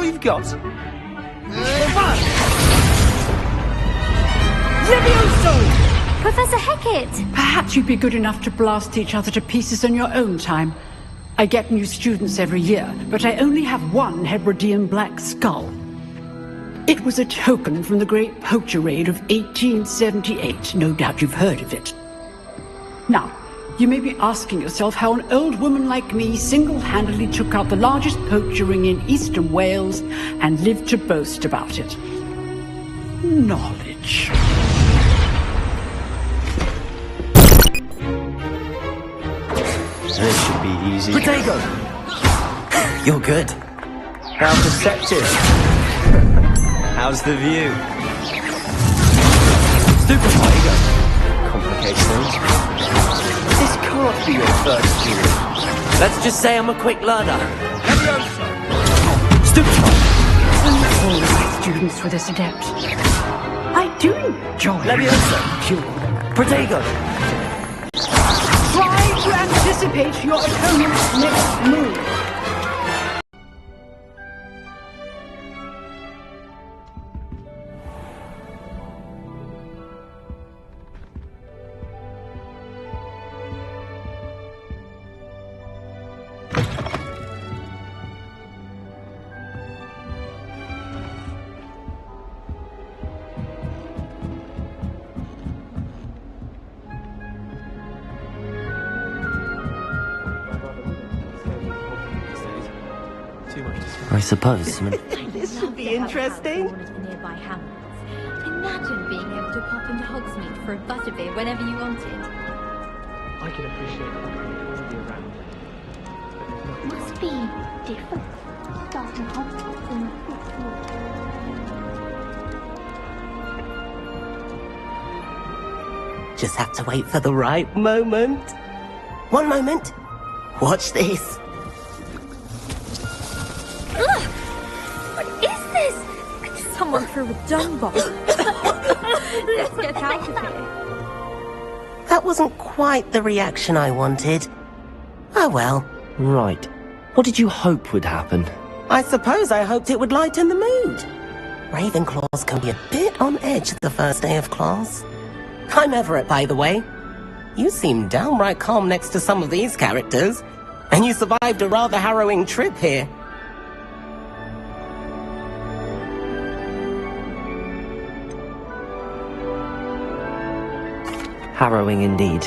we've got? Levioso! Professor Hecat! Perhaps you'd be good enough to blast each other to pieces in your own time. I get new students every year, but I only have one Hebridean black skull. It was a token from the Great Poacher Raid of 1878. No doubt you've heard of it. Now, you may be asking yourself how an old woman like me single-handedly took out the largest poacher ring in eastern Wales and lived to boast about it. Knowledge. This should be easy. Potato! You're good. How perceptive. How's the view? Stupid Potato. Complicates things. This can't be your first period. Let's just say I'm a quick learner. Levioso! Stupid. All my students were this adept. I do enjoy Levioso. pure. Potato. Try to anticipate your opponent's next move. I suppose. This should be interesting. Nearby hamlets. Imagine being able to pop into Hogsmeade for a butterbeer whenever you wanted. I can appreciate all the around. Must be different. Starting Hogwarts in the Just have to wait for the right moment. One moment. Watch this. What is this? Someone threw a dung bomb. Let's get out of here. That wasn't quite the reaction I wanted. Oh well. Right. What did you hope would happen? I suppose I hoped it would lighten the mood. Ravenclaws can be a bit on edge the first day of class. I'm Everett, by the way. You seem downright calm next to some of these characters. And you survived a rather harrowing trip here. Harrowing indeed.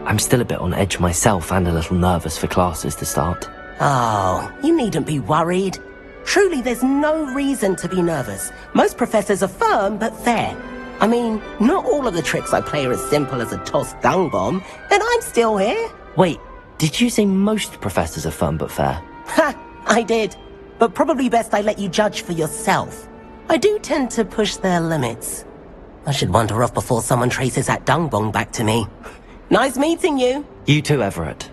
I'm still a bit on edge myself and a little nervous for classes to start. Oh, you needn't be worried. Truly, there's no reason to be nervous. Most professors are firm but fair. I mean, not all of the tricks I play are as simple as a tossed dung bomb, and I'm still here. Wait, did you say most professors are firm but fair? Ha! I did. But probably best I let you judge for yourself. I do tend to push their limits. I should wander off before someone traces that dung bomb back to me. Nice meeting you. You too, Everett.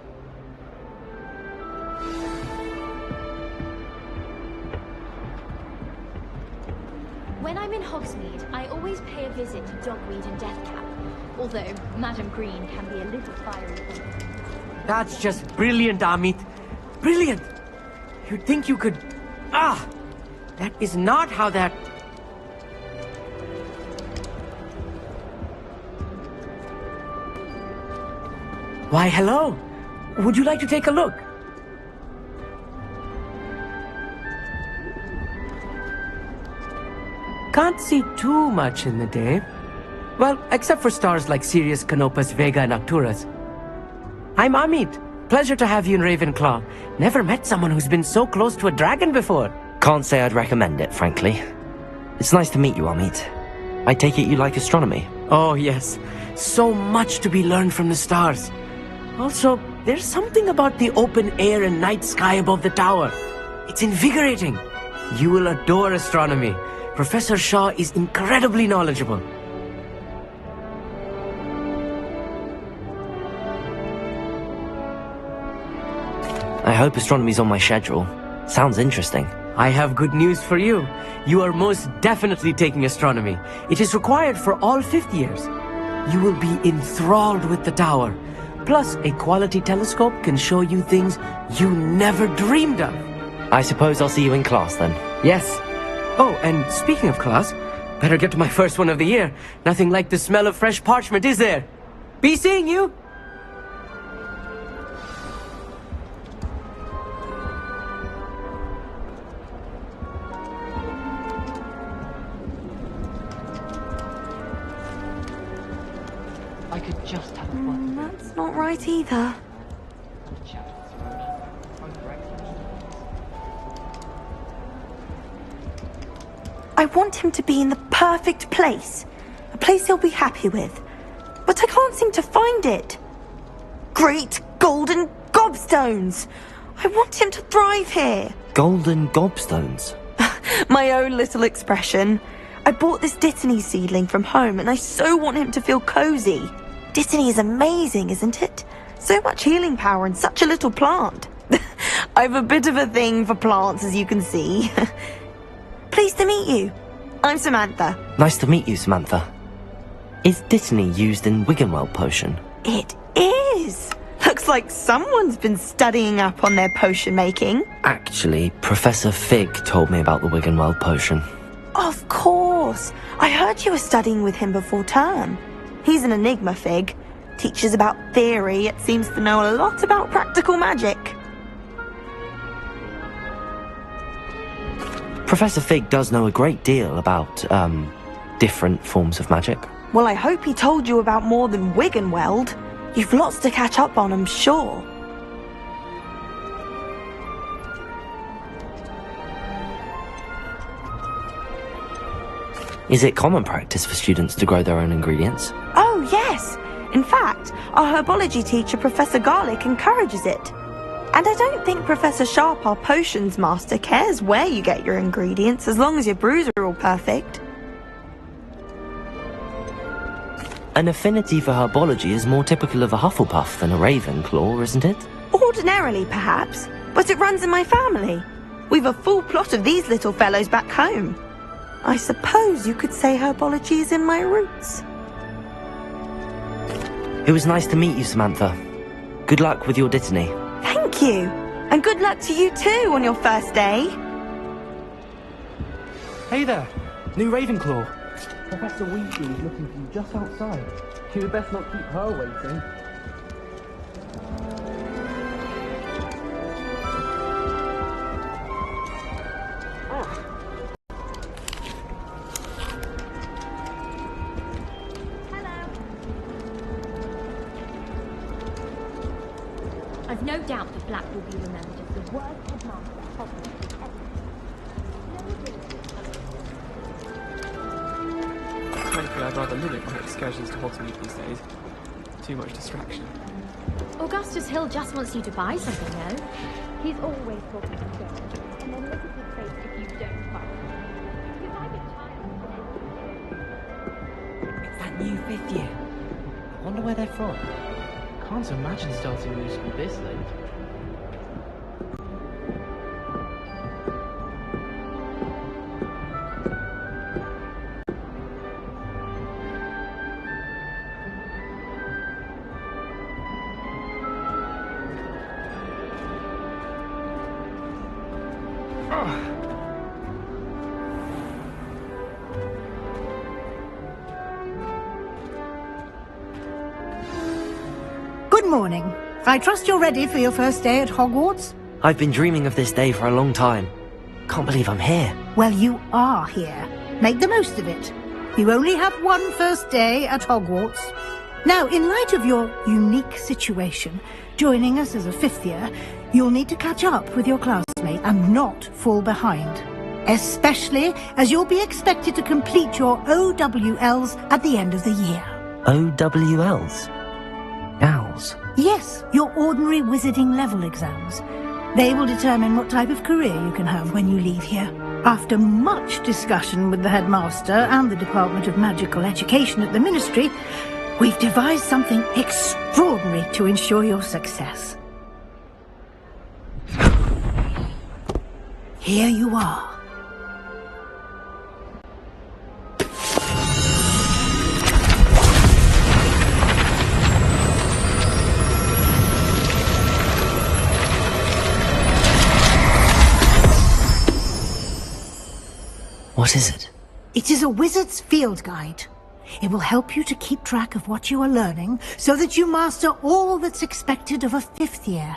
When I'm in Hogsmeade, I always pay a visit to Dogweed and Deathcap. Although Madam Green can be a little fiery. That's just brilliant, Amit. Brilliant! You'd think you could... Ah! That is not how that... Why, hello. Would you like to take a look? Can't see too much in the day. Well, except for stars like Sirius, Canopus, Vega, and Arcturus. I'm Amit. Pleasure to have you in Ravenclaw. Never met someone who's been so close to a dragon before. Can't say I'd recommend it, frankly. It's nice to meet you, Amit. I take it you like astronomy? Oh, yes. So much to be learned from the stars. Also, there's something about the open air and night sky above the tower. It's invigorating. You will adore astronomy. Professor Shaw is incredibly knowledgeable. I hope astronomy's on my schedule. Sounds interesting. I have good news for you. You are most definitely taking astronomy. It is required for all 5th years. You will be enthralled with the tower. Plus, a quality telescope can show you things you never dreamed of. I suppose I'll see you in class then. Yes. Oh, and speaking of class, better get to my first one of the year. Nothing like the smell of fresh parchment, is there? Be seeing you! I could just have a fun. That's not right either. I want him to be in the perfect place. A place he'll be happy with. But I can't seem to find it. Great golden gobstones! I want him to thrive here. Golden gobstones? My own little expression. I bought this Dittany seedling from home and I so want him to feel cozy. Dittany is amazing, isn't it? So much healing power in such a little plant. I've a bit of a thing for plants, as you can see. Pleased to meet you. I'm Samantha. Nice to meet you, Samantha. Is Dittany used in Wiggenweld potion? It is. Looks like someone's been studying up on their potion making. Actually, Professor Fig told me about the Wiggenweld potion. Of course. I heard you were studying with him before term. He's an enigma, Fig. Teaches about theory, yet seems to know a lot about practical magic. Professor Fig does know a great deal about, different forms of magic. Well, I hope he told you about more than Wiggenweld. You've lots to catch up on, I'm sure. Is it common practice for students to grow their own ingredients? Oh, yes. In fact, our herbology teacher, Professor Garlick, encourages it. And I don't think Professor Sharp, our potions master, cares where you get your ingredients, as long as your brews are all perfect. An affinity for herbology is more typical of a Hufflepuff than a Ravenclaw, isn't it? Ordinarily, perhaps, but it runs in my family. We've a full plot of these little fellows back home. I suppose you could say herbology is in my roots. It was nice to meet you, Samantha. Good luck with your Dittany. Thank you. And good luck to you too on your first day. Hey there, new Ravenclaw. Professor Weasley is looking for you just outside. You'd best not keep her waiting. I've no doubt that Black will be remembered as the worst headmaster Hogwarts has ever seen. Frankly, I'd rather limit my excursions to Hogsmeade these days. Too much distraction. Augustus Hill just wants you to buy something, though. He's always talking to you, and then look at his face if you don't buy it. You might get tired. It's that new fifth year. I wonder where they're from. Can't imagine starting a new school this late. Good morning. I trust you're ready for your first day at Hogwarts? I've been dreaming of this day for a long time. Can't believe I'm here. Well, you are here. Make the most of it. You only have one first day at Hogwarts. Now, in light of your unique situation, joining us as a fifth year, you'll need to catch up with your classmates and not fall behind. Especially as you'll be expected to complete your OWLs at the end of the year. OWLs? Owls? Yes, your ordinary wizarding level exams. They will determine what type of career you can have when you leave here. After much discussion with the headmaster and the Department of Magical Education at the Ministry, we've devised something extraordinary to ensure your success. Here you are. What is it? It is a wizard's field guide. It will help you to keep track of what you are learning so that you master all that's expected of a 5th year.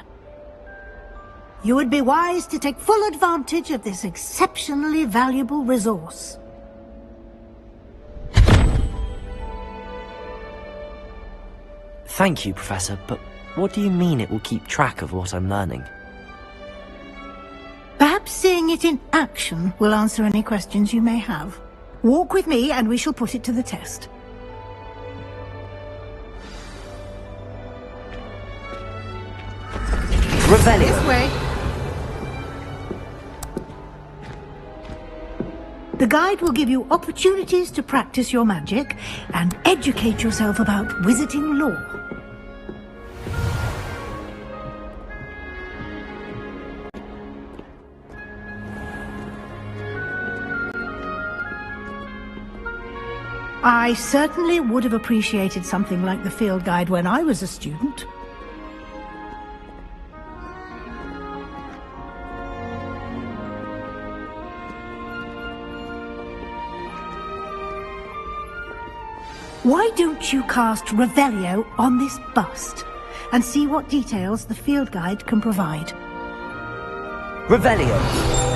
You would be wise to take full advantage of this exceptionally valuable resource. Thank you, Professor, but what do you mean it will keep track of what I'm learning? Perhaps seeing it in action will answer any questions you may have. Walk with me and we shall put it to the test. Revelio! This way. The guide will give you opportunities to practice your magic and educate yourself about wizarding lore. I certainly would have appreciated something like the field guide when I was a student. Why don't you cast Revelio on this bust and see what details the field guide can provide? Revelio!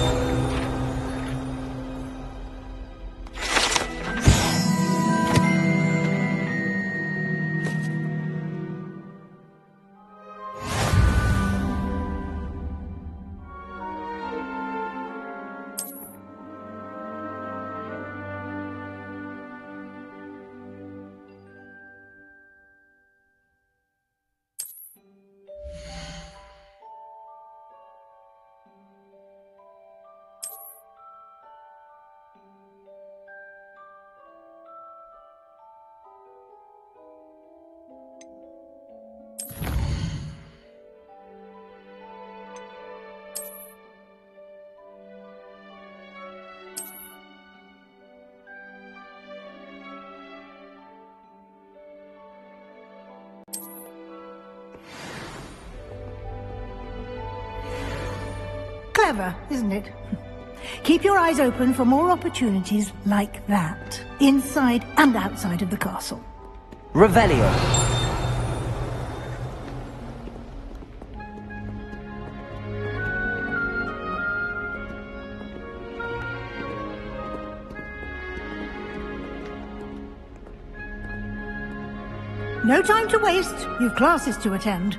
Clever, isn't it? Keep your eyes open for more opportunities like that, inside and outside of the castle. Revelio! No time to waste. You've classes to attend.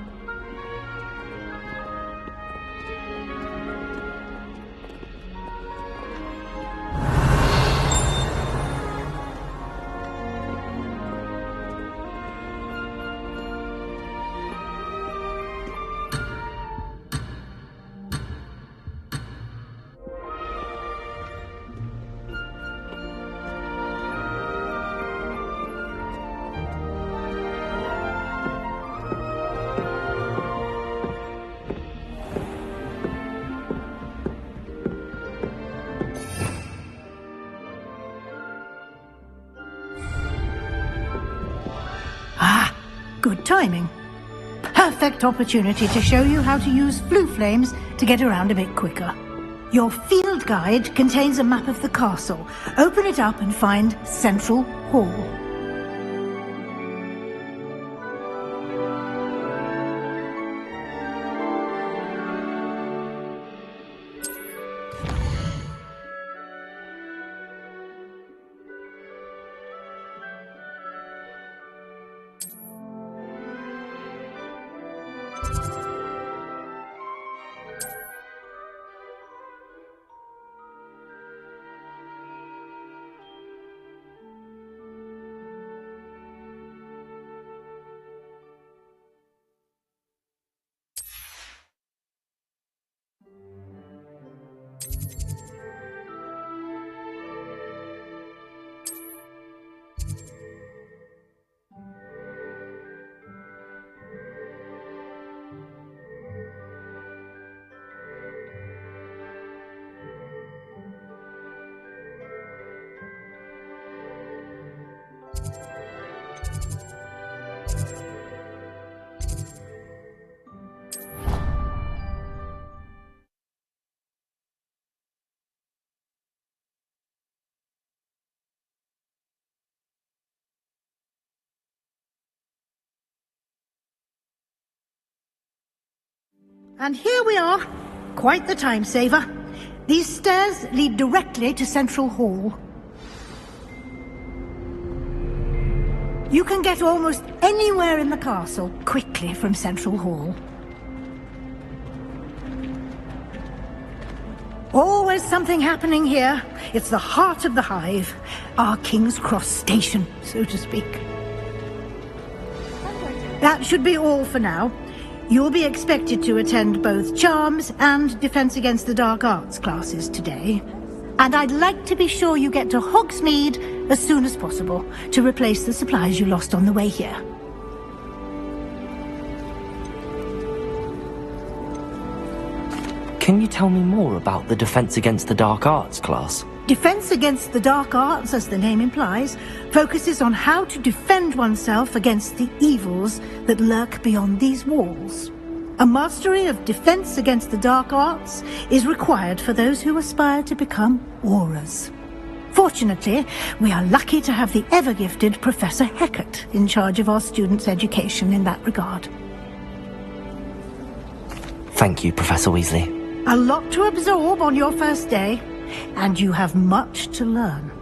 Good timing. Perfect opportunity to show you how to use flue flames to get around a bit quicker. Your field guide contains a map of the castle. Open it up and find Central Hall. And here we are. Quite the time saver. These stairs lead directly to Central Hall. You can get almost anywhere in the castle quickly from Central Hall. Always something happening here. It's the heart of the hive. Our King's Cross station, so to speak. That should be all for now. You'll be expected to attend both Charms and Defense Against the Dark Arts classes today. And I'd like to be sure you get to Hogsmeade as soon as possible to replace the supplies you lost on the way here. Can you tell me more about the Defense Against the Dark Arts class? Defense Against the Dark Arts, as the name implies, focuses on how to defend oneself against the evils that lurk beyond these walls. A mastery of Defense Against the Dark Arts is required for those who aspire to become Auras. Fortunately, we are lucky to have the ever-gifted Professor Hecat in charge of our students' education in that regard. Thank you, Professor Weasley. A lot to absorb on your first day, and you have much to learn.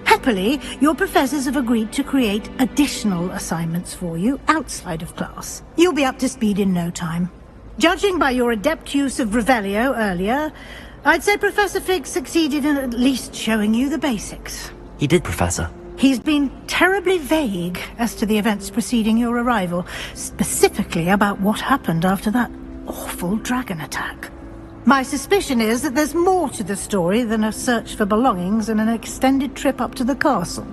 Happily, your professors have agreed to create additional assignments for you outside of class. You'll be up to speed in no time. Judging by your adept use of Revelio earlier, I'd say Professor Fig succeeded in at least showing you the basics. He did, Professor. He's been terribly vague as to the events preceding your arrival, specifically about what happened after that awful dragon attack. My suspicion is that there's more to the story than a search for belongings and an extended trip up to the castle.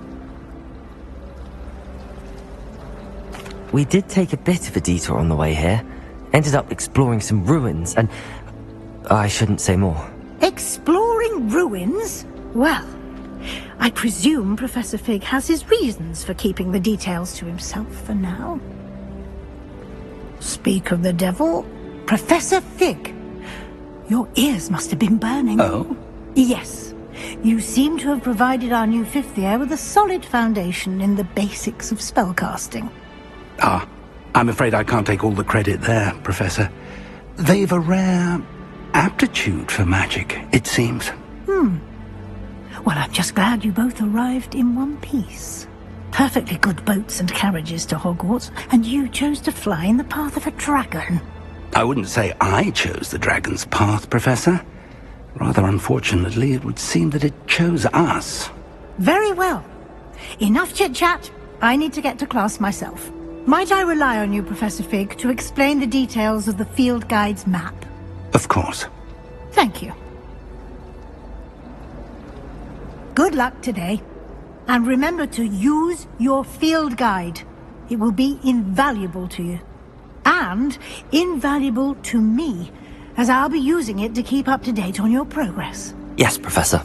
We did take a bit of a detour on the way here. Ended up exploring some ruins and... I shouldn't say more. Exploring ruins? Well, I presume Professor Fig has his reasons for keeping the details to himself for now. Speak of the devil, Professor Fig. Your ears must have been burning. Oh? Yes. You seem to have provided our new fifth year with a solid foundation in the basics of spellcasting. Ah, I'm afraid I can't take all the credit there, Professor. They've a rare aptitude for magic, it seems. Well, I'm just glad you both arrived in one piece. Perfectly good boats and carriages to Hogwarts, and you chose to fly in the path of a dragon. I wouldn't say I chose the dragon's path, Professor. Rather unfortunately, it would seem that it chose us. Very well. Enough chit-chat. I need to get to class myself. Might I rely on you, Professor Fig, to explain the details of the field guide's map? Of course. Thank you. Good luck today. And remember to use your field guide. It will be invaluable to you. And invaluable to me, as I'll be using it to keep up to date on your progress. Yes, Professor.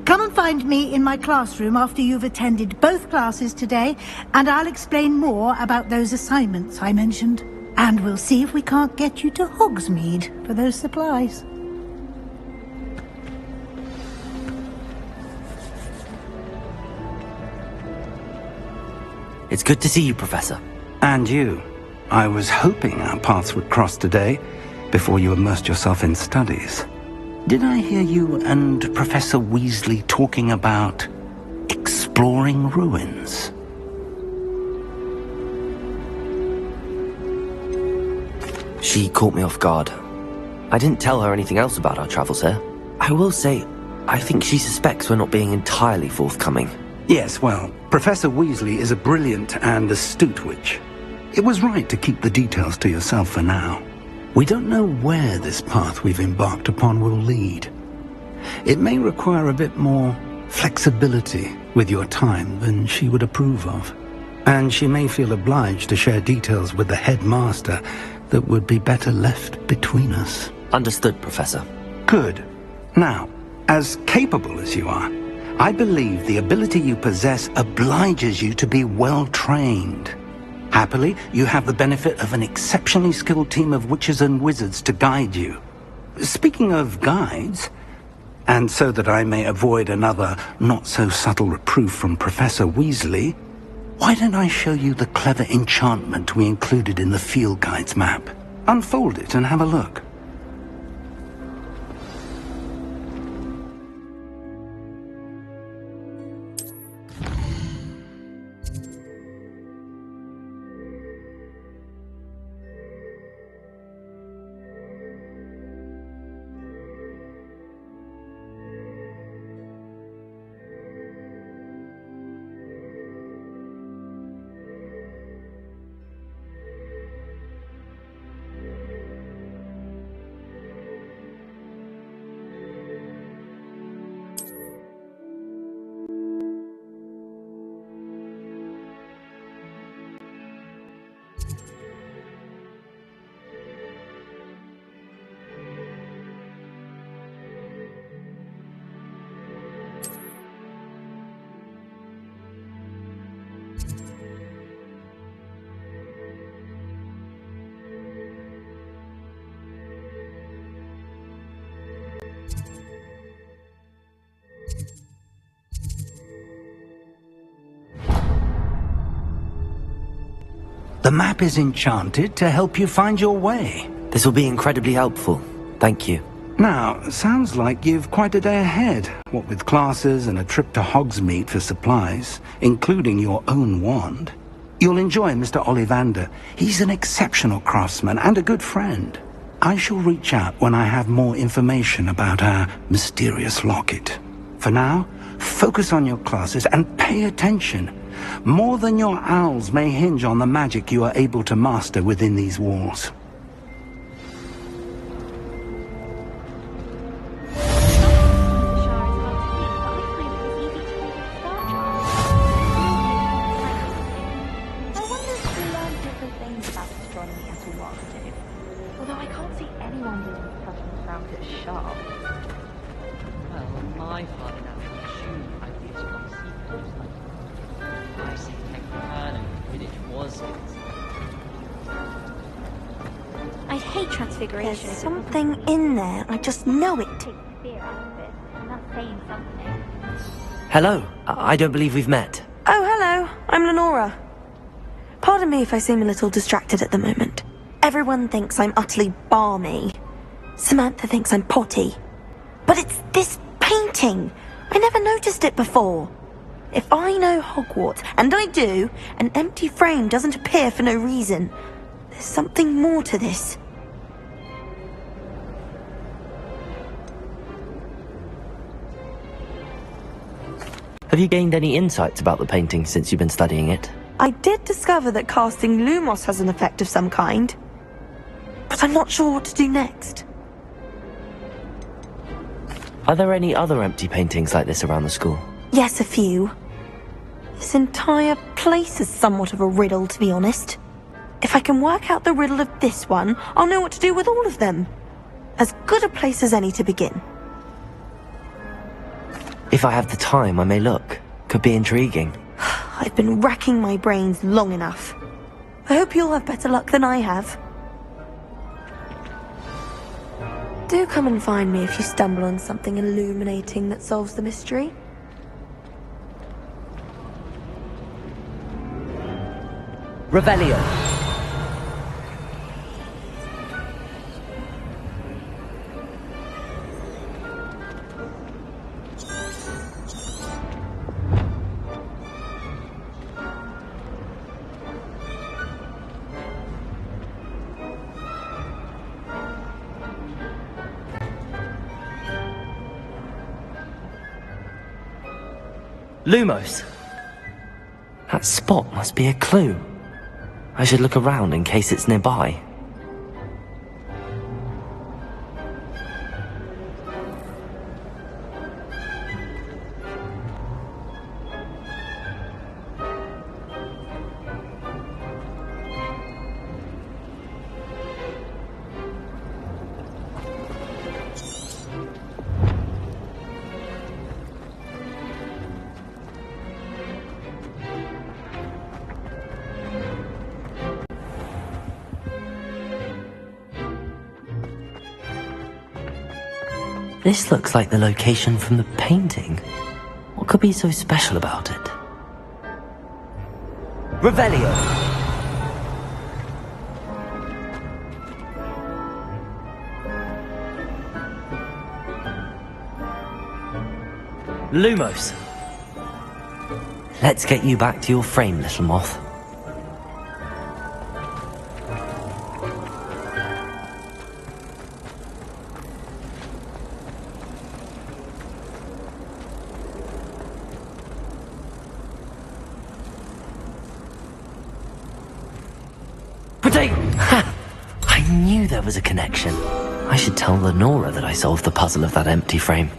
Come and find me in my classroom after you've attended both classes today, and I'll explain more about those assignments I mentioned. And we'll see if we can't get you to Hogsmeade for those supplies. It's good to see you, Professor. And you. I was hoping our paths would cross today, before you immersed yourself in studies. Did I hear you and Professor Weasley talking about exploring ruins? She caught me off guard. I didn't tell her anything else about our travels here. I will say, I think she suspects we're not being entirely forthcoming. Yes, well, Professor Weasley is a brilliant and astute witch. It was right to keep the details to yourself for now. We don't know where this path we've embarked upon will lead. It may require a bit more flexibility with your time than she would approve of. And she may feel obliged to share details with the headmaster that would be better left between us. Understood, Professor. Good. Now, as capable as you are, I believe the ability you possess obliges you to be well trained. Happily, you have the benefit of an exceptionally skilled team of witches and wizards to guide you. Speaking of guides, and so that I may avoid another not-so-subtle reproof from Professor Weasley, why don't I show you the clever enchantment we included in the field guide's map? Unfold it and have a look. The map is enchanted to help you find your way. This will be incredibly helpful. Thank you. Now, sounds like you've quite a day ahead, what with classes and a trip to Hogsmeade for supplies, including your own wand. You'll enjoy Mr. Ollivander. He's an exceptional craftsman and a good friend. I shall reach out when I have more information about our mysterious locket. For now, focus on your classes and pay attention. More than your owls may hinge on the magic you are able to master within these walls. There's something in there, I just know it. Hello. I don't believe we've met. Oh, hello. I'm Lenora. Pardon me if I seem a little distracted at the moment. Everyone thinks I'm utterly balmy. Samantha thinks I'm potty. But it's this painting. I never noticed it before. If I know Hogwarts, and I do, an empty frame doesn't appear for no reason. There's something more to this. Have you gained any insights about the painting since you've been studying it? I did discover that casting Lumos has an effect of some kind. But I'm not sure what to do next. Are there any other empty paintings like this around the school? Yes, a few. This entire place is somewhat of a riddle, to be honest. If I can work out the riddle of this one, I'll know what to do with all of them. As good a place as any to begin. If I have the time, I may look. Could be intriguing. I've been racking my brains long enough. I hope you'll have better luck than I have. Do come and find me if you stumble on something illuminating that solves the mystery. Revelio. Lumos. That spot must be a clue. I should look around in case it's nearby. This looks like the location from the painting. What could be so special about it? Revelio! Lumos! Let's get you back to your frame, little moth. I knew there was a connection. I should tell Lenora that I solved the puzzle of that empty frame.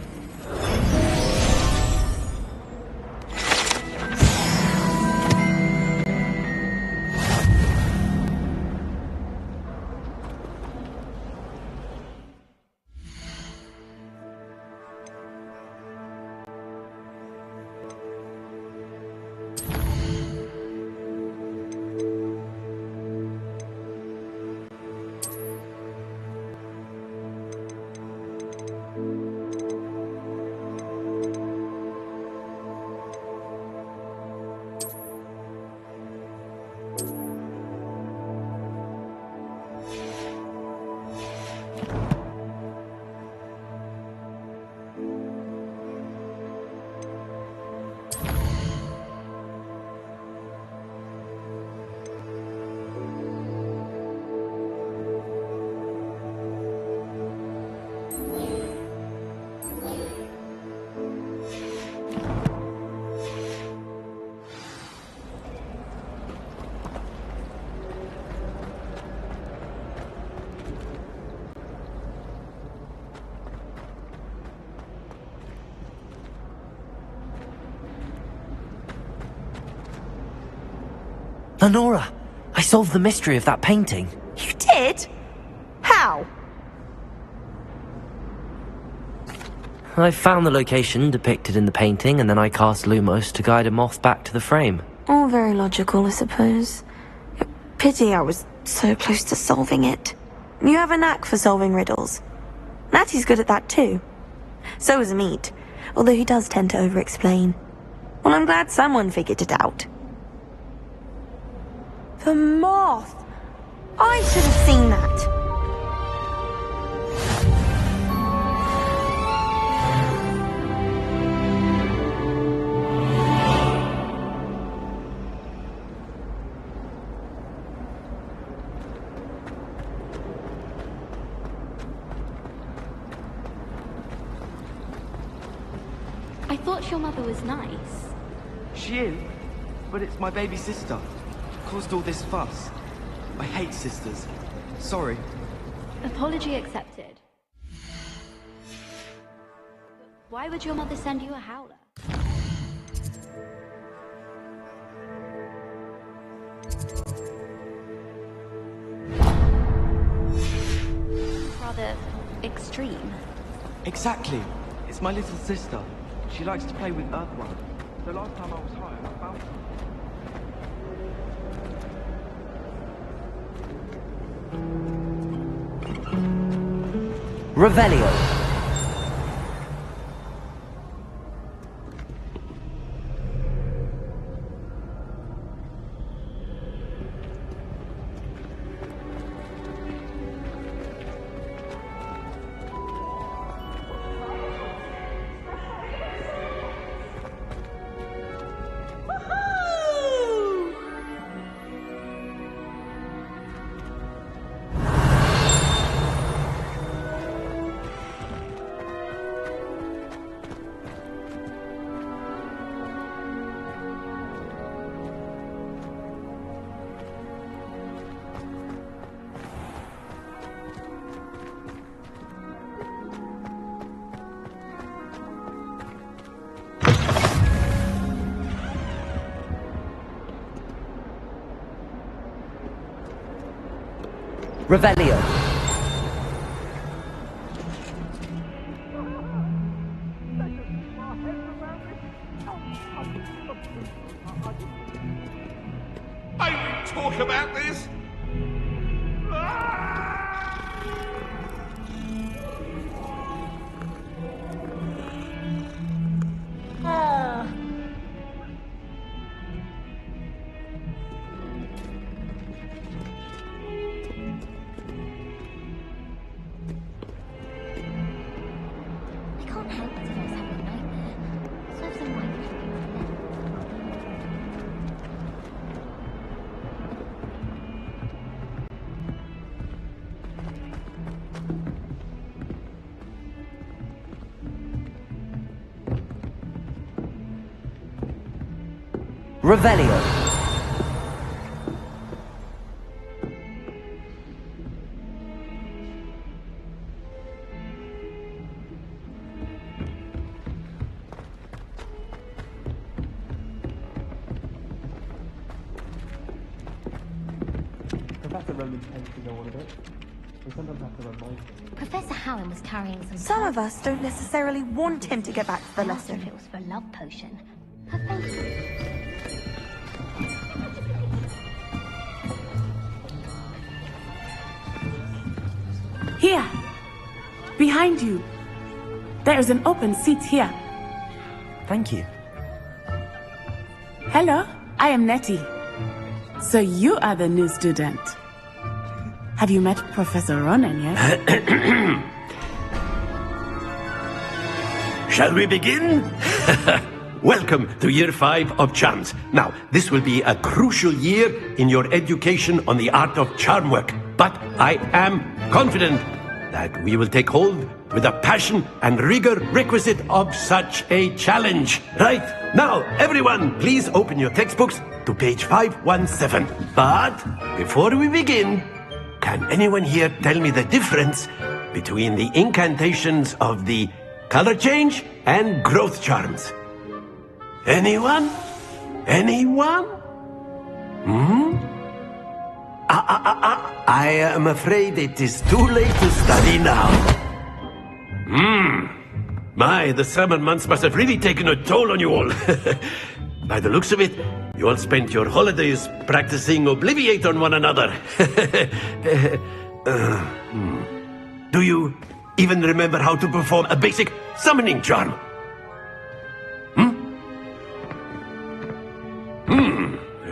Lenora, I solved the mystery of that painting. You did? How? I found the location depicted in the painting, and then I cast Lumos to guide a moth back to the frame. All very logical, I suppose. Pity I was so close to solving it. You have a knack for solving riddles. Natty's good at that too. So is Meat, although he does tend to over-explain. Well, I'm glad someone figured it out. The moth! I should have seen that. I thought your mother was nice. She is, but it's my baby sister. Caused all this fuss. I hate sisters. Sorry. Apology accepted. Why would your mother send you a howler? Rather extreme. Exactly. It's my little sister. She likes to play with earthworm. The last time I was home, I found her. Revelio. Revelio. I will talk about this. Revelio. Professor Roman tends to know all of it. We sometimes have to remind him. Professor Hallam was carrying Some of us don't necessarily want him to get back to the Asked if lesson. it was for love potion. Her face. Here! Behind you! There is an open seat here. Thank you. Hello, I am Nettie. So you are the new student. Have you met Professor Ronan yet? Shall we begin? Welcome to Year 5 of Charms. Now, this will be a crucial year in your education on the art of charm work. But I am confident that we will take hold with the passion and rigor requisite of such a challenge. Right, now, everyone, please open your textbooks to page 517. But before we begin, can anyone here tell me the difference between the incantations of the color change and growth charms? Anyone? Anyone? Hmm? I am afraid it is too late to study now. My, the summer months must have really taken a toll on you all. By the looks of it, you all spent your holidays practicing Obliviate on one another. Do you even remember how to perform a basic summoning charm?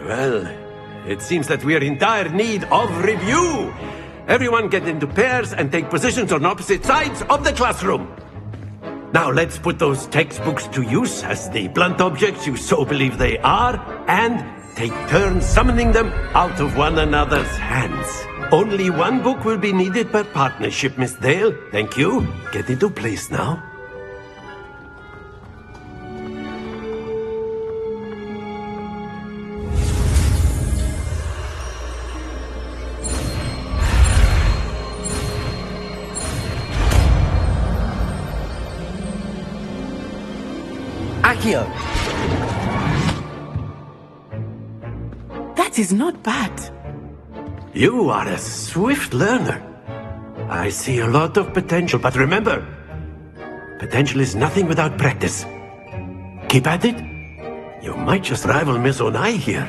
Well, it seems that we are in dire need of review. Everyone get into pairs and take positions on opposite sides of the classroom. Now let's put those textbooks to use as the blunt objects you so believe they are, and take turns summoning them out of one another's hands. Only one book will be needed per partnership, Miss Dale. Thank you. Get into place now. Accio! That is not bad. You are a swift learner. I see a lot of potential, but remember, potential is nothing without practice. Keep at it. You might just rival Miss Onai here.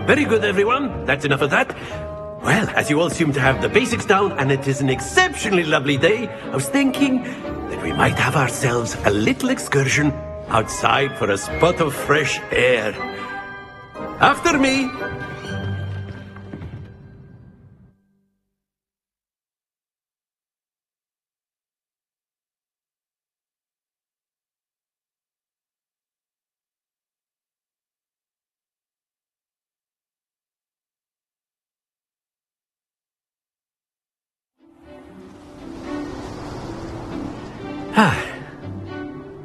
Very good, everyone. That's enough of that. Well, as you all seem to have the basics down, and it is an exceptionally lovely day, I was thinking that we might have ourselves a little excursion outside for a spot of fresh air. After me!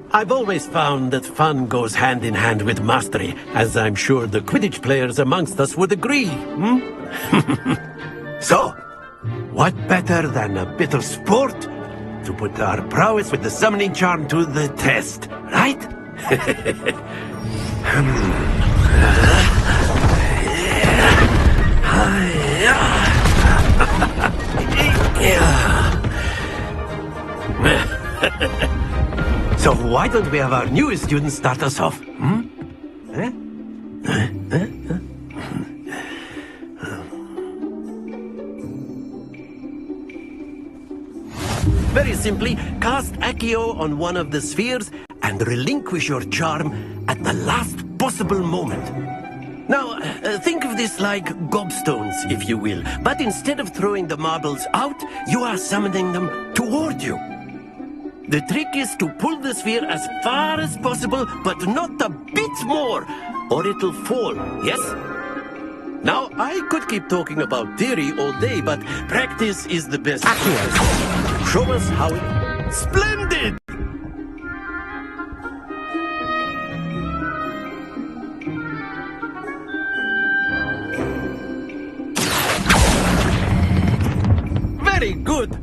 I've always found that fun goes hand in hand with mastery, as I'm sure the Quidditch players amongst us would agree, So, what better than a bit of sport to put our prowess with the summoning charm to the test, right? So why don't we have our newest student start us off? Very simply, cast Accio on one of the spheres and relinquish your charm at the last possible moment. Now, think of this like gobstones, if you will, but instead of throwing the marbles out, you are summoning them toward you. The trick is to pull the sphere as far as possible, but not a bit more, or it'll fall, yes? Now, I could keep talking about theory all day, but practice is the best. Show us how it... Splendid! Very good!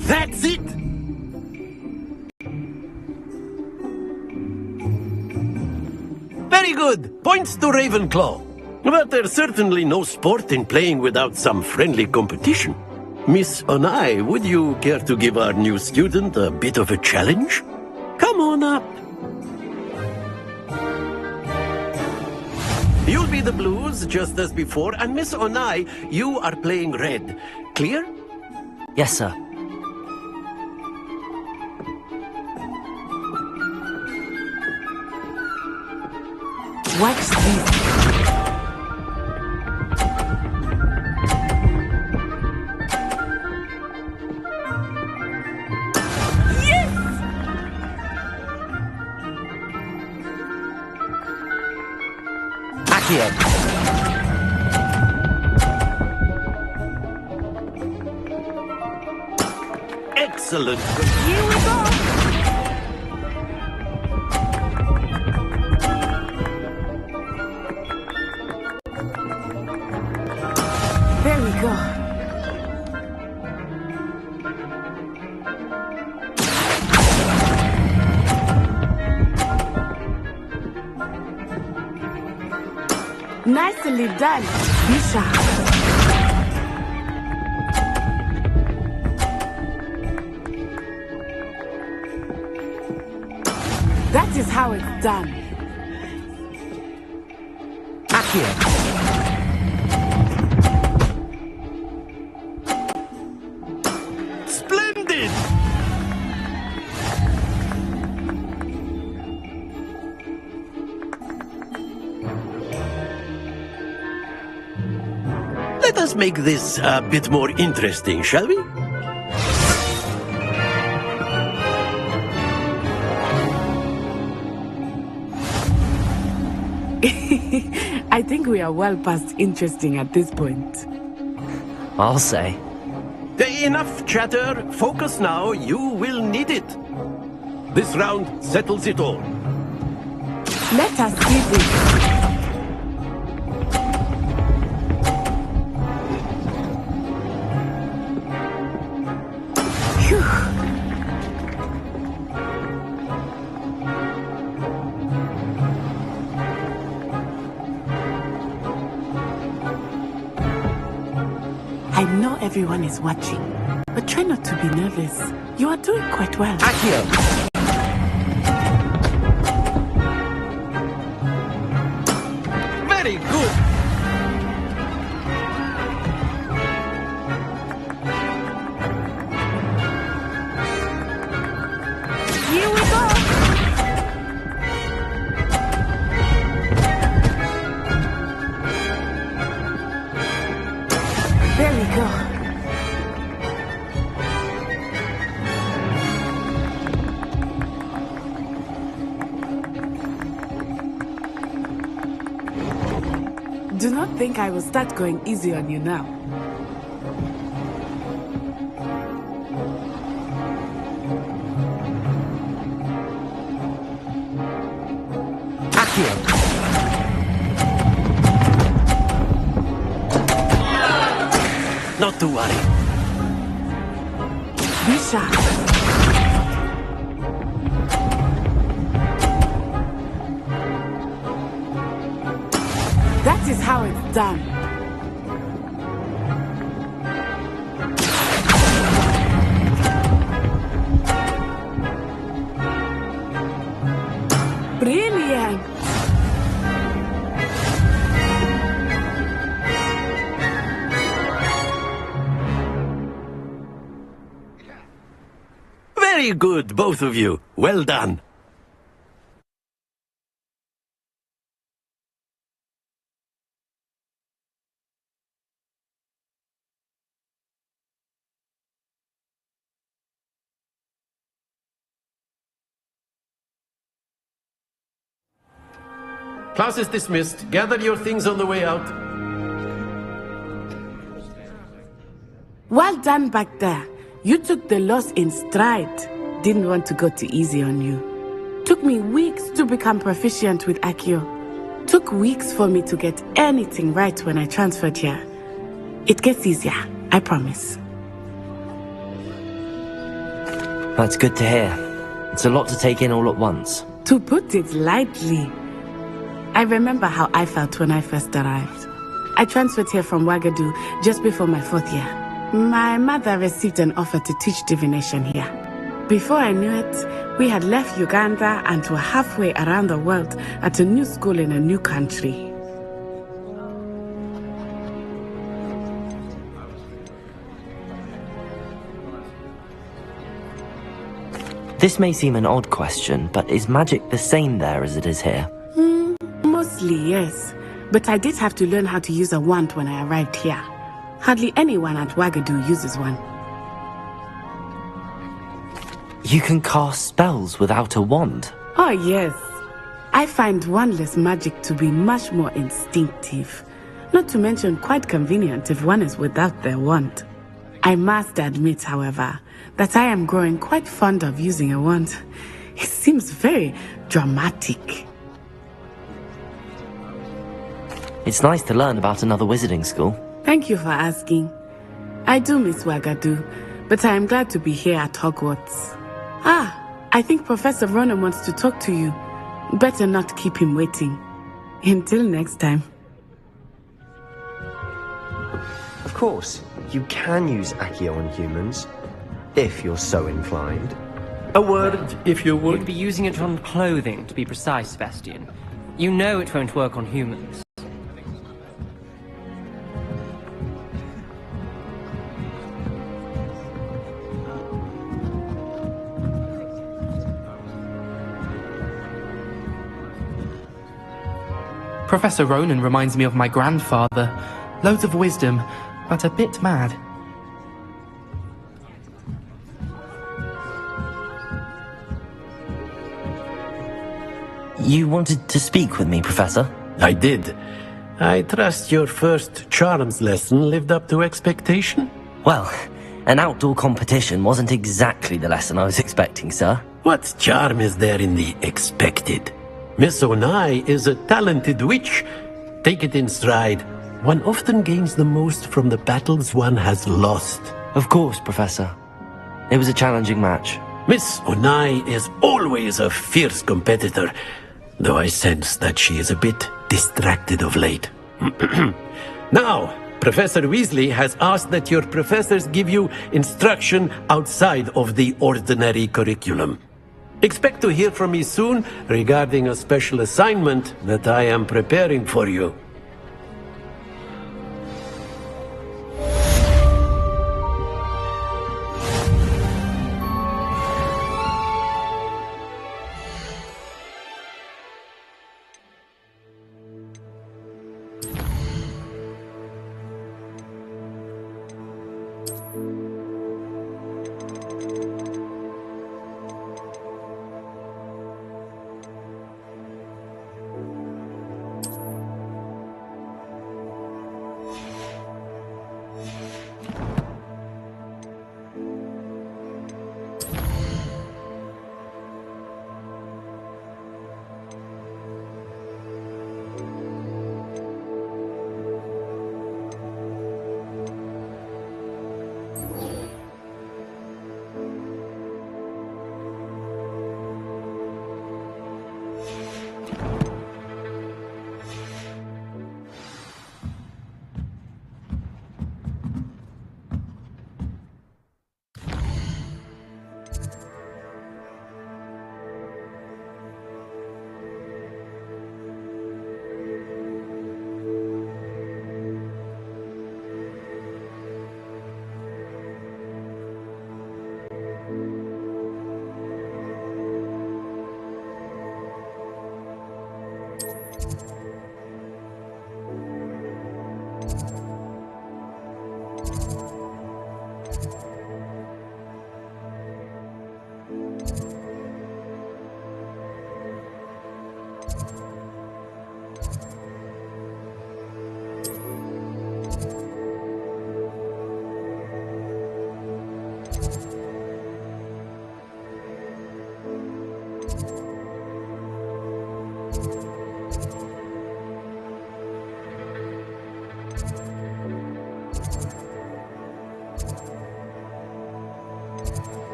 That's it! Very good! Points to Ravenclaw. But there's certainly no sport in playing without some friendly competition. Miss Onai, would you care to give our new student a bit of a challenge? Come on up. You'll be the blues, just as before, and Miss Onai, you are playing red. Clear? Yes, sir. Wax these. Excellent. Here we go. There we go. Nicely done, Misha. That is how it's done. Accio. Splendid! Let us make this a bit more interesting, shall we? I think we are well past interesting at this point. I'll say. Enough chatter. Focus now. You will need it. This round settles it all. Let us see this. I know everyone is watching, but try not to be nervous. You are doing quite well. Accio. Very good. Here we go. There we go. Do not think I will start going easy on you now. Accio. Not to worry. Be sharp. That is how it's done. Brilliant. Very good, both of you. Well done. Class is dismissed. Gather your things on the way out. Well done back there. You took the loss in stride. Didn't want to go too easy on you. Took me weeks to become proficient with Accio. Took weeks for me to get anything right when I transferred here. It gets easier, I promise. That's good to hear. It's a lot to take in all at once. To put it lightly, I remember how I felt when I first arrived. I transferred here from Ouagadougou just before my 4th year. My mother received an offer to teach divination here. Before I knew it, we had left Uganda and were halfway around the world at a new school in a new country. This may seem an odd question, but is magic the same there as it is here? Mostly, yes. But I did have to learn how to use a wand when I arrived here. Hardly anyone at Ouagadougou uses one. You can cast spells without a wand? Oh, yes. I find wandless magic to be much more instinctive. Not to mention quite convenient if one is without their wand. I must admit, however, that I am growing quite fond of using a wand. It seems very dramatic. It's nice to learn about another wizarding school. Thank you for asking. I do miss Ouagadougou, but I am glad to be here at Hogwarts. Ah, I think Professor Ronan wants to talk to you. Better not keep him waiting. Until next time. course, you can use Accio on humans, if you're so inclined. A word, if you would. You'd be using it on clothing, to be precise, Sebastian. You know it won't work on humans. Professor Ronan reminds me of my grandfather. Loads of wisdom, but a bit mad. You wanted to speak with me, Professor? I did. I trust your first charms lesson lived up to expectation? Well, an outdoor competition wasn't exactly the lesson I was expecting, sir. What charm is there in the expected? Miss Onai is a talented witch. Take it in stride. One often gains the most from the battles one has lost. Of course, Professor. It was a challenging match. Miss Onai is always a fierce competitor, though I sense that she is a bit distracted of late. Now, Professor Weasley has asked that your professors give you instruction outside of the ordinary curriculum. Expect to hear from me soon regarding a special assignment that I am preparing for you.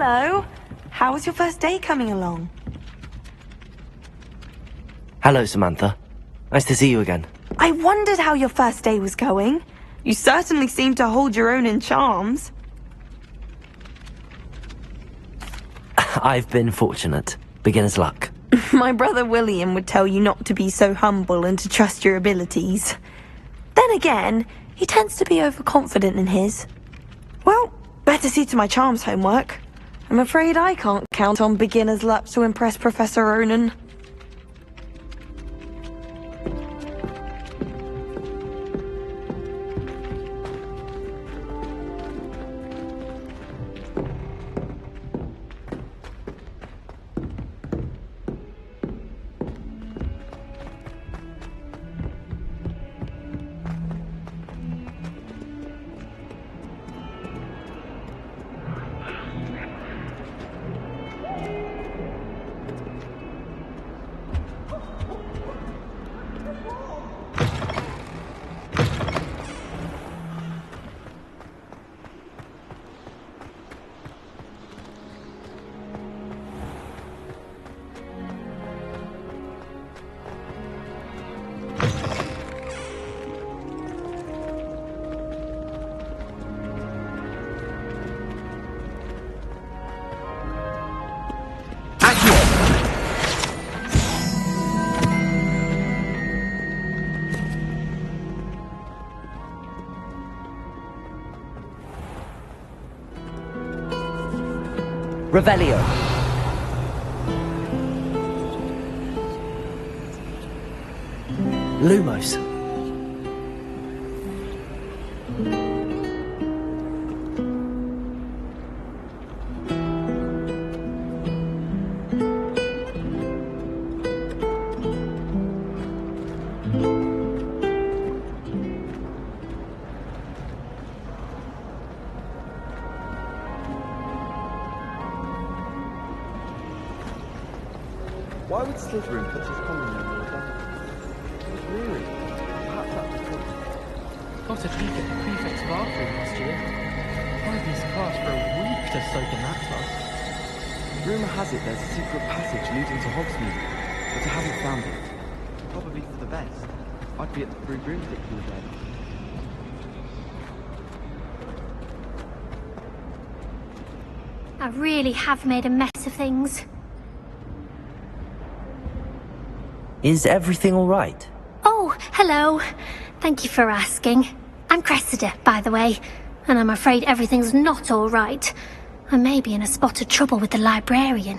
Hello. How was your first day coming along? Hello, Samantha. Nice to see you again. I wondered how your first day was going. You certainly seem to hold your own in charms. I've been fortunate. Beginner's luck. My brother William would tell you not to be so humble and to trust your abilities. Then again, he tends to be overconfident in his. Well, better see to my charms homework. I'm afraid I can't count on beginner's luck to impress Professor Ronan. Revelio. Lumos. Why would Slytherin put his common name on the back? Really? Perhaps that's the problem. Got a peek at the prefect's bathroom last year. I'd miss class for a week to soak in that tub. Rumour has it there's a secret passage leading to Hogsmeade, but I haven't found it. Probably for the best. I'd be at the Blue Broomstick all day. I really have made a mess of things. Is everything all right? Oh, hello. Thank you for asking. I'm Cressida, by the way, and I'm afraid everything's not all right. I may be in a spot of trouble with the librarian.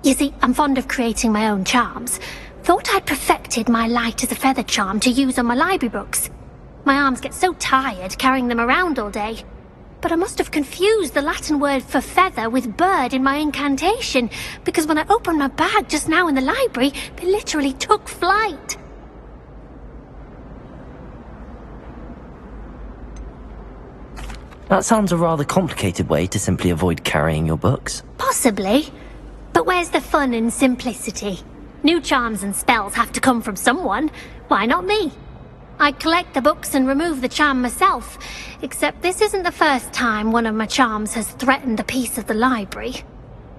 You see, I'm fond of creating my own charms. Thought I'd perfected my light as a feather charm to use on my library books. My arms get so tired carrying them around all day. But I must have confused the Latin word for feather with bird in my incantation, because when I opened my bag just now in the library, they literally took flight. That sounds a rather complicated way to simply avoid carrying your books. Possibly. But where's the fun in simplicity? New charms and spells have to come from someone. Why not me? I collect the books and remove the charm myself, except this isn't the first time one of my charms has threatened a piece of the library.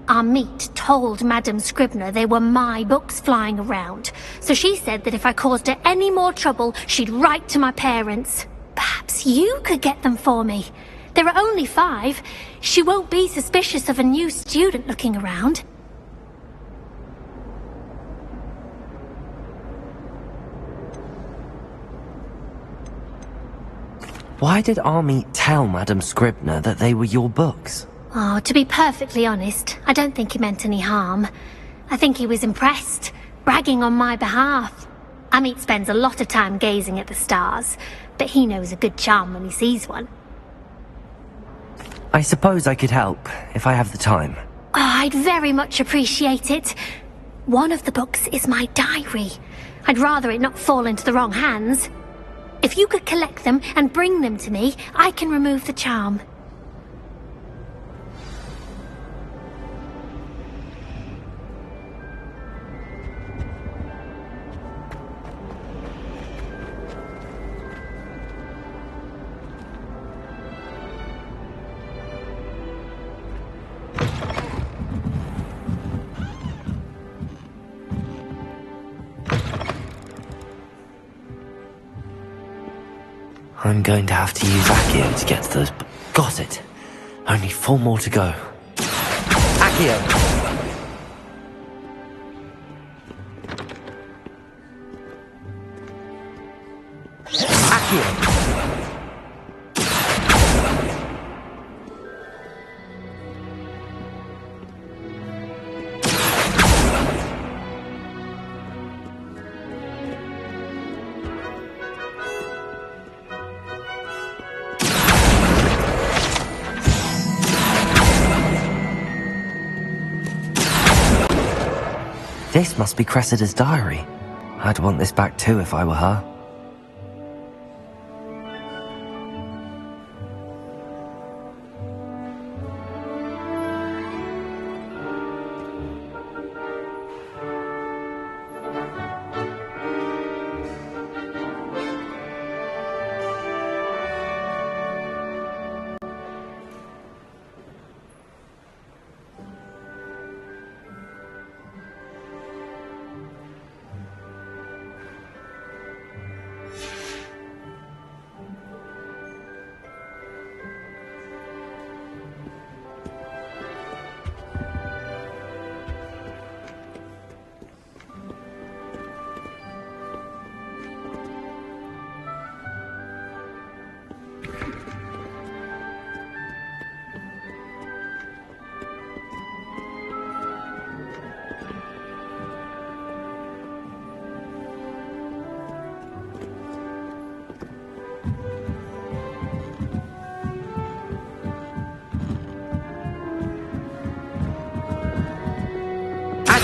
Our meet told Madame Scribner they were my books flying around, so she said that if I caused her any more trouble, she'd write to my parents. Perhaps you could get them for me. There are only 5. She won't be suspicious of a new student looking around. Why did Army tell Madame Scribner that they were your books? Oh, to be perfectly honest, I don't think he meant any harm. I think he was impressed, bragging on my behalf. Amit spends a lot of time gazing at the stars, but he knows a good charm when he sees one. I suppose I could help, if I have the time. Oh, I'd very much appreciate it. One of the books is my diary. I'd rather it not fall into the wrong hands. If you could collect them and bring them to me, I can remove the charm. I'm going to have to use Accio to get to those... Got it! Only 4 more to go. Accio! Accio! This must be Cressida's diary. I'd want this back too if I were her.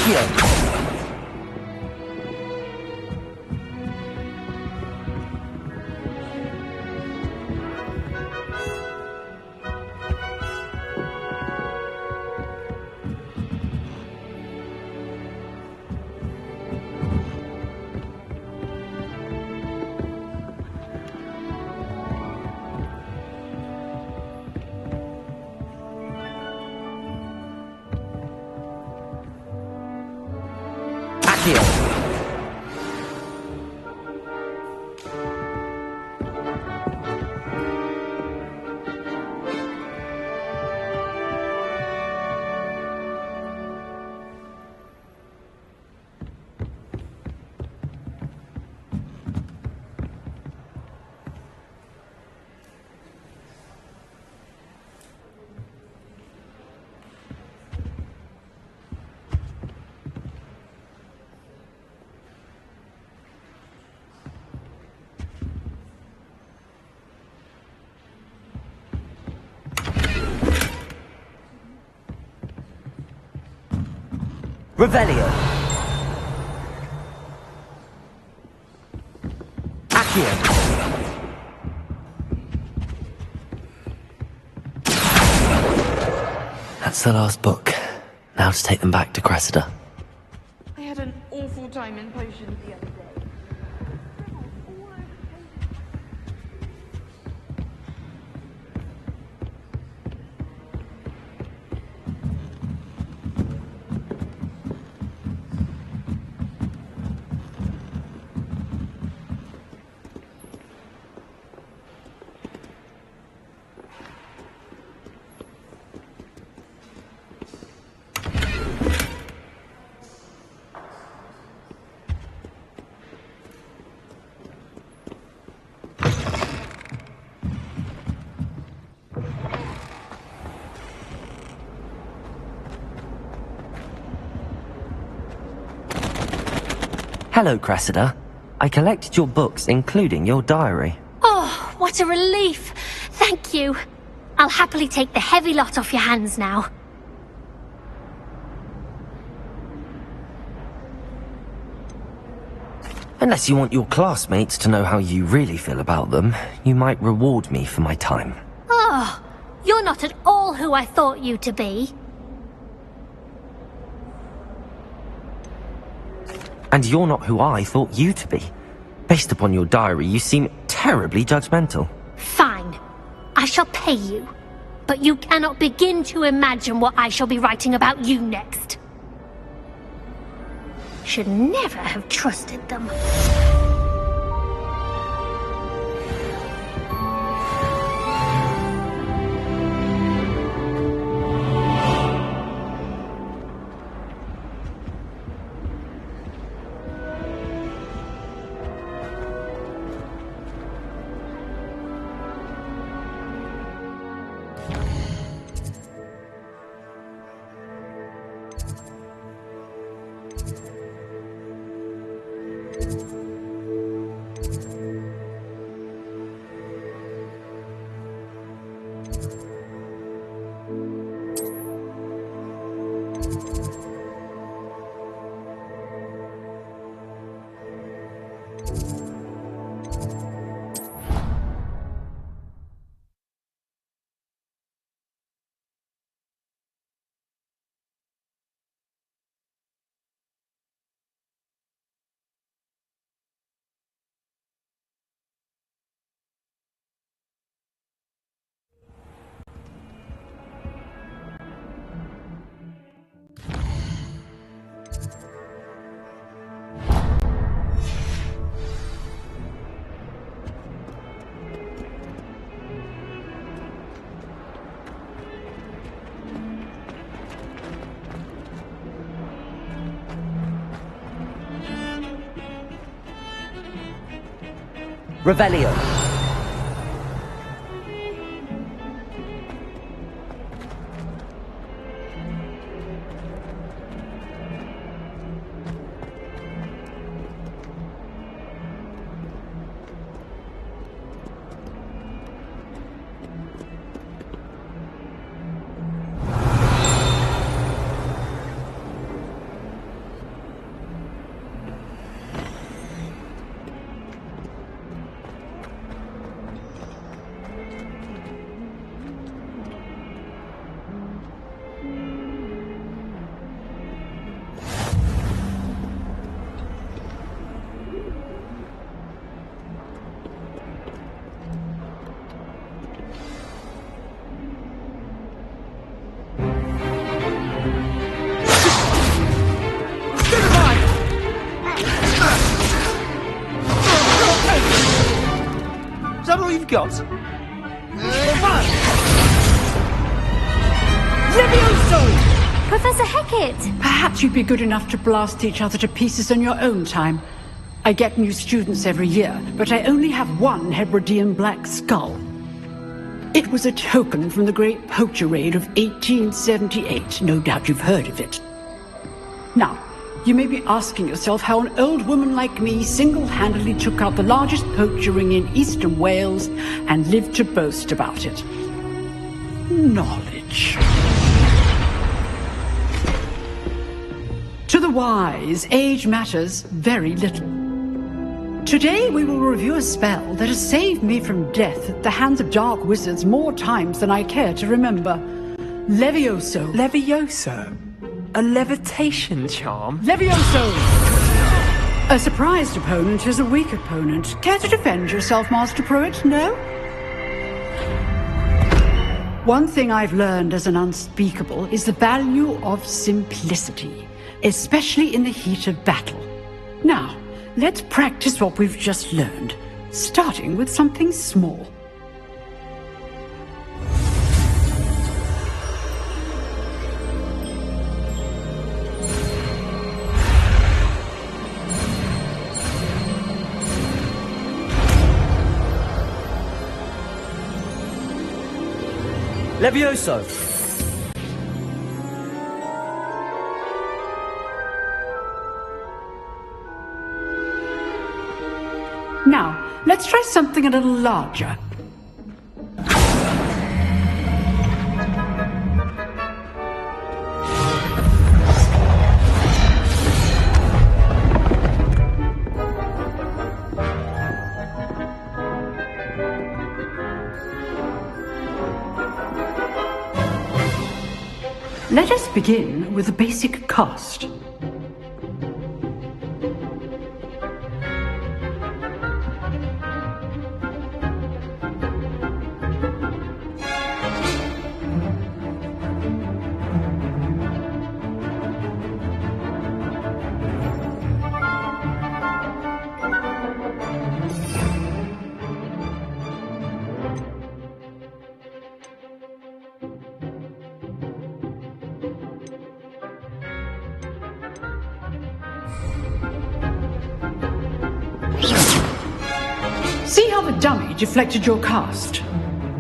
Accio! Revelio. Accio. That's the last book. Now to take them back to Cressida. I had an awful time in potions the other day. Hello, Cressida. I collected your books, including your diary. Oh, what a relief. Thank you. I'll happily take the heavy lot off your hands now. Unless you want your classmates to know how you really feel about them, you might reward me for my time. Oh, you're not at all who I thought you to be. And you're not who I thought you to be. Based upon your diary, you seem terribly judgmental. Fine. I shall pay you. But you cannot begin to imagine what I shall be writing about you next. Should never have trusted them. Revelio. got? Levioso! Professor Hecat! Perhaps you'd be good enough to blast each other to pieces in your own time. I get new students every year, but I only have one Hebridean black skull. It was a token from the Great Poacher Raid of 1878. No doubt you've heard of it. Now, you may be asking yourself how an old woman like me single-handedly took out the largest poacher ring in eastern Wales and lived to boast about it. Knowledge. To the wise, age matters very little. Today we will review a spell that has saved me from death at the hands of dark wizards more times than I care to remember. Levioso. Levioso? A levitation charm? Levioso! A surprised opponent is a weak opponent. Care to defend yourself, Master Pruitt? No? One thing I've learned as an unspeakable is the value of simplicity, especially in the heat of battle. Now, let's practice what we've just learned, starting with something small. Levioso! Now, let's try something a little larger. Let us begin with the basic cast. See how the dummy deflected your cast?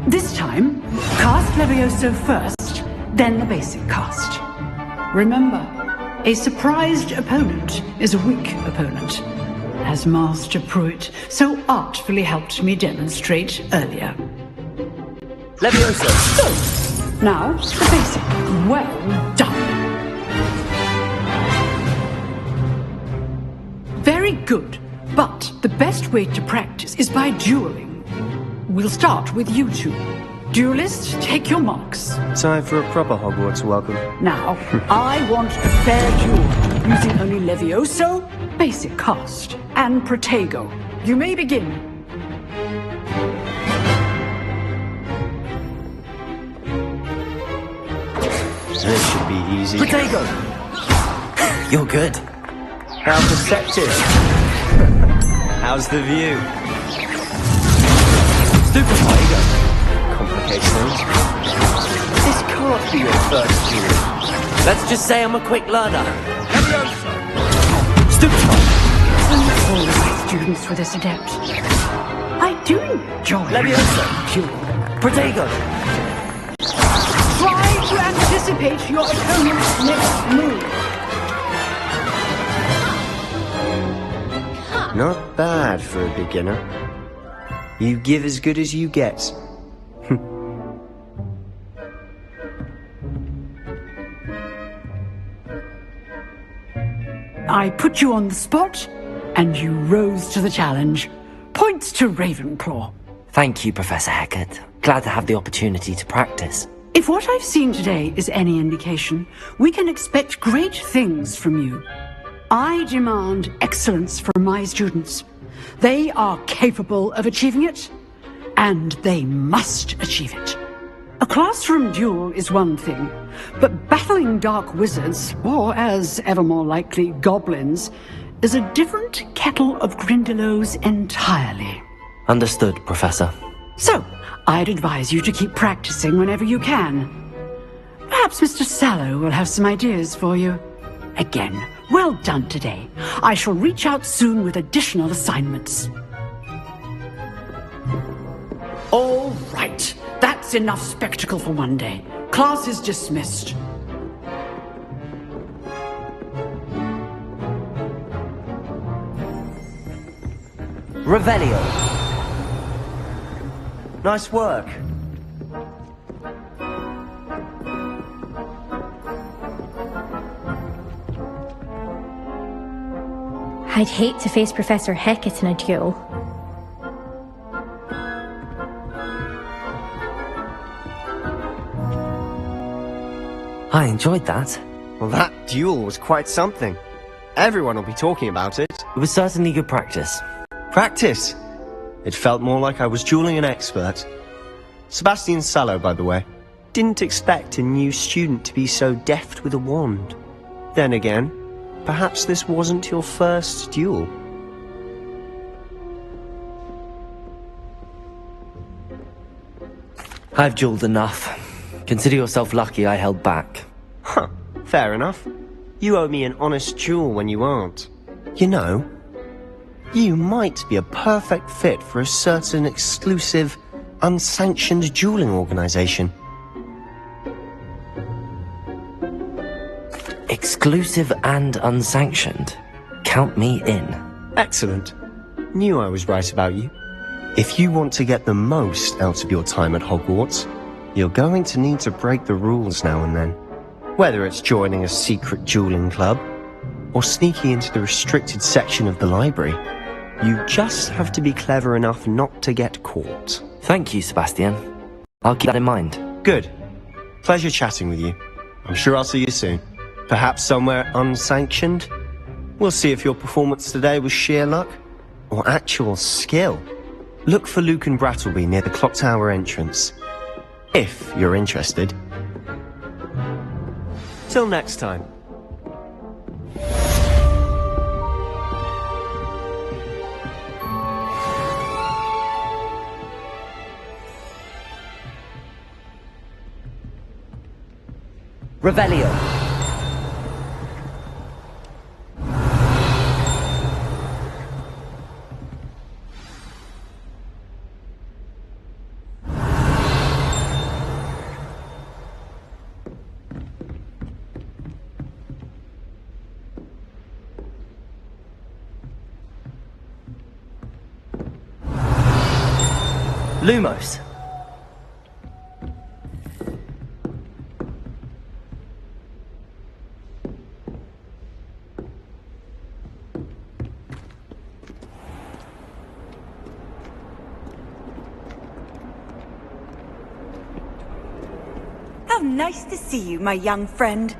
This time, cast Levioso first, then the basic cast. Remember, a surprised opponent is a weak opponent, as Master Pruitt so artfully helped me demonstrate earlier. Levioso! So, now, the basic. Well done. Very good. But the best way to practice is by dueling. We'll start with you two. Duelists, take your marks. Time for a proper Hogwarts welcome. Now, I want a fair duel, using only Levioso, basic cast, and Protego. You may begin. This should be easy. Protego! You're good. How perceptive. How's the view? Super Protego. Complicate things. This can't be your first duel. Let's just say I'm a quick learner. Stupefy! All my students with this adept. I do enjoy Levioso! duel. Protego! Try to anticipate your opponent's next move. Not bad for a beginner. You give as good as you get. I put you on the spot, and you rose to the challenge. Points to Ravenclaw. Thank you, Professor Hecat. Glad to have the opportunity to practice. If what I've seen today is any indication, we can expect great things from you. I demand excellence from my students. They are capable of achieving it, and they must achieve it. A classroom duel is one thing, but battling dark wizards, or as ever more likely, goblins, is a different kettle of Grindylows entirely. Understood, Professor. So, I'd advise you to keep practicing whenever you can. Perhaps Mr. Sallow will have some ideas for you. Again, well done today. I shall reach out soon with additional assignments. All right, that's enough spectacle for one day. Class is dismissed. Revelio. Nice work. I'd hate to face Professor Hecat in a duel. I enjoyed that. Well, that duel was quite something. Everyone will be talking about it. It was certainly good practice. Practice? It felt more like I was dueling an expert. Sebastian Sallow, by the way. Didn't expect a new student to be so deft with a wand. Then again, perhaps this wasn't your first duel. I've dueled enough. Consider yourself lucky I held back. Huh, fair enough. You owe me an honest duel when you aren't. You know, you might be a perfect fit for a certain exclusive, unsanctioned dueling organization. Exclusive and unsanctioned? Count me in. Excellent. Knew I was right about you. If you want to get the most out of your time at Hogwarts, you're going to need to break the rules now and then. Whether it's joining a secret dueling club, or sneaking into the restricted section of the library, you just have to be clever enough not to get caught. Thank you, Sebastian. I'll keep that in mind. Good. Pleasure chatting with you. I'm sure I'll see you soon. Perhaps somewhere unsanctioned? We'll see if your performance today was sheer luck, or actual skill. Look for Luke and Brattleby near the clock tower entrance. If you're interested. Till next time. Revelio. Lumos. How nice to see you, my young friend.